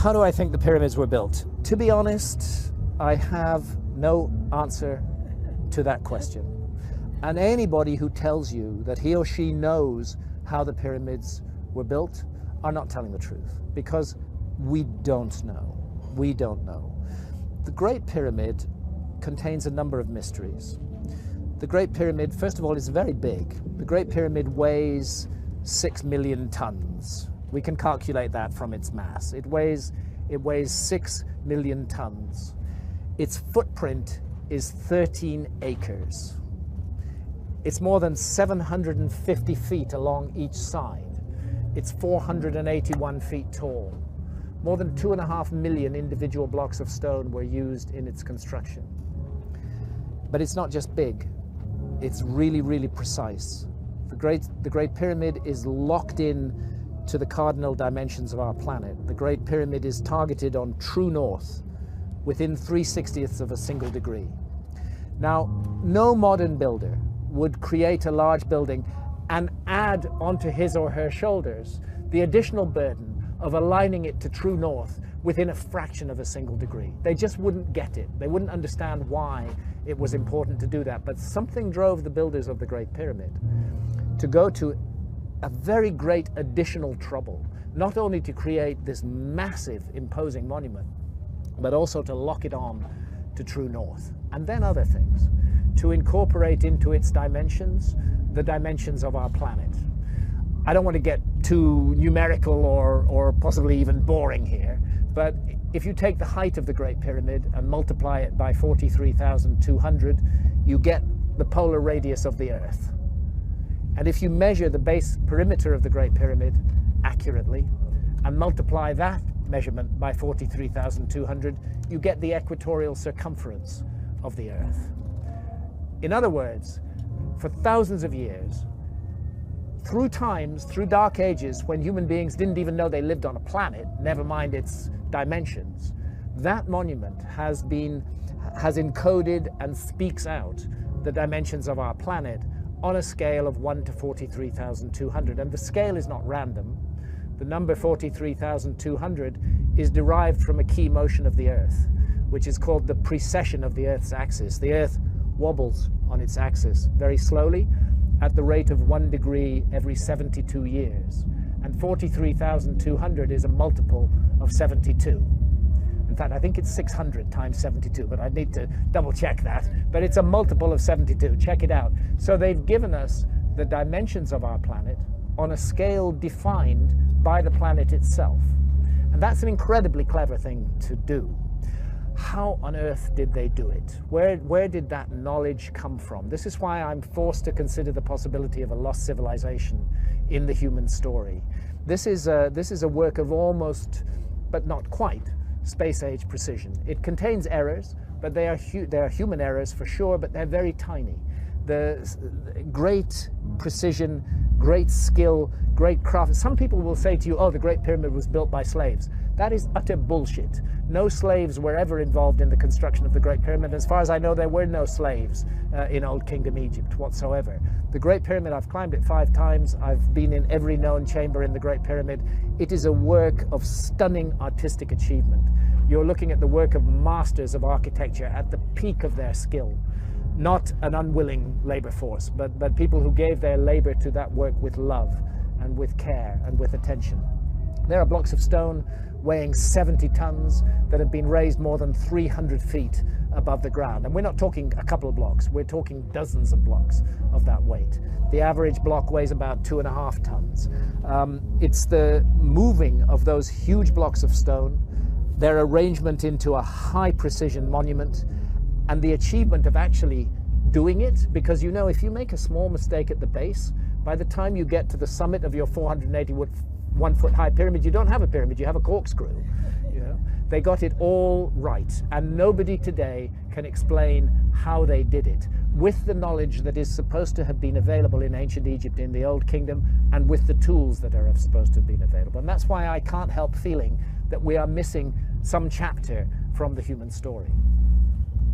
How do I think the pyramids were built? To be honest, I have no answer to that question. And anybody who tells you that he or she knows how the pyramids were built are not telling the truth, because we don't know. We don't know. The Great Pyramid contains a number of mysteries. The Great Pyramid, first of all, is very big. The Great Pyramid weighs 6 million tons. We can calculate that from its mass. It weighs 6 million tons. Its footprint is 13 acres. It's more than 750 feet along each side. It's 481 feet tall. More than 2.5 million individual blocks of stone were used in its construction. But it's not just big, it's really, really precise. The Great Pyramid is locked in to the cardinal dimensions of our planet. The Great Pyramid is targeted on true north within 3/60ths of a single degree. Now, no modern builder would create a large building and add onto his or her shoulders the additional burden of aligning it to true north within a fraction of a single degree. They just wouldn't get it. They wouldn't understand why it was important to do that. But something drove the builders of the Great Pyramid to go to a very great additional trouble, not only to create this massive, imposing monument, but also to lock it on to true north. And then other things, to incorporate into its dimensions the dimensions of our planet. I don't want to get too numerical or possibly even boring here, but if you take the height of the Great Pyramid and multiply it by 43,200, you get the polar radius of the Earth. And if you measure the base perimeter of the Great Pyramid accurately and multiply that measurement by 43,200, you get the equatorial circumference of the Earth. In other words, for thousands of years, through times, through dark ages, when human beings didn't even know they lived on a planet, never mind its dimensions, that monument has encoded and speaks out the dimensions of our planet on a scale of 1 to 43,200. And the scale is not random. The number 43,200 is derived from a key motion of the Earth, which is called the precession of the Earth's axis. The Earth wobbles on its axis very slowly at the rate of 1 degree every 72 years. And 43,200 is a multiple of 72. In fact, I think it's 600 times 72, but I need to double check that. But it's a multiple of 72. Check it out. So they've given us the dimensions of our planet on a scale defined by the planet itself. And that's an incredibly clever thing to do. How on earth did they do it? Where did that knowledge come from? This is why I'm forced to consider the possibility of a lost civilization in the human story. This is a work of almost, but not quite, space-age precision. It contains errors, but they are human errors for sure, but they're very tiny. The great precision, great skill, great craft. Some people will say to you, oh, the Great Pyramid was built by slaves. That is utter bullshit. No slaves were ever involved in the construction of the Great Pyramid. As far as I know, there were no slaves in Old Kingdom Egypt whatsoever. The Great Pyramid, I've climbed it 5 times. I've been in every known chamber in the Great Pyramid. It is a work of stunning artistic achievement. You're looking at the work of masters of architecture at the peak of their skill. Not an unwilling labor force, but people who gave their labor to that work with love and with care and with attention. There are blocks of stone weighing 70 tons that have been raised more than 300 feet above the ground. And we're not talking a couple of blocks, we're talking dozens of blocks of that weight. The average block weighs about 2.5 tons. It's the moving of those huge blocks of stone, their arrangement into a high precision monument, and the achievement of actually doing it, because you know, if you make a small mistake at the base, by the time you get to the summit of your 481 foot high pyramid, you don't have a pyramid, you have a corkscrew. You know? They got it all right, and nobody today can explain how they did it, with the knowledge that is supposed to have been available in ancient Egypt, in the Old Kingdom, and with the tools that are supposed to have been available. And that's why I can't help feeling that we are missing some chapter from the human story.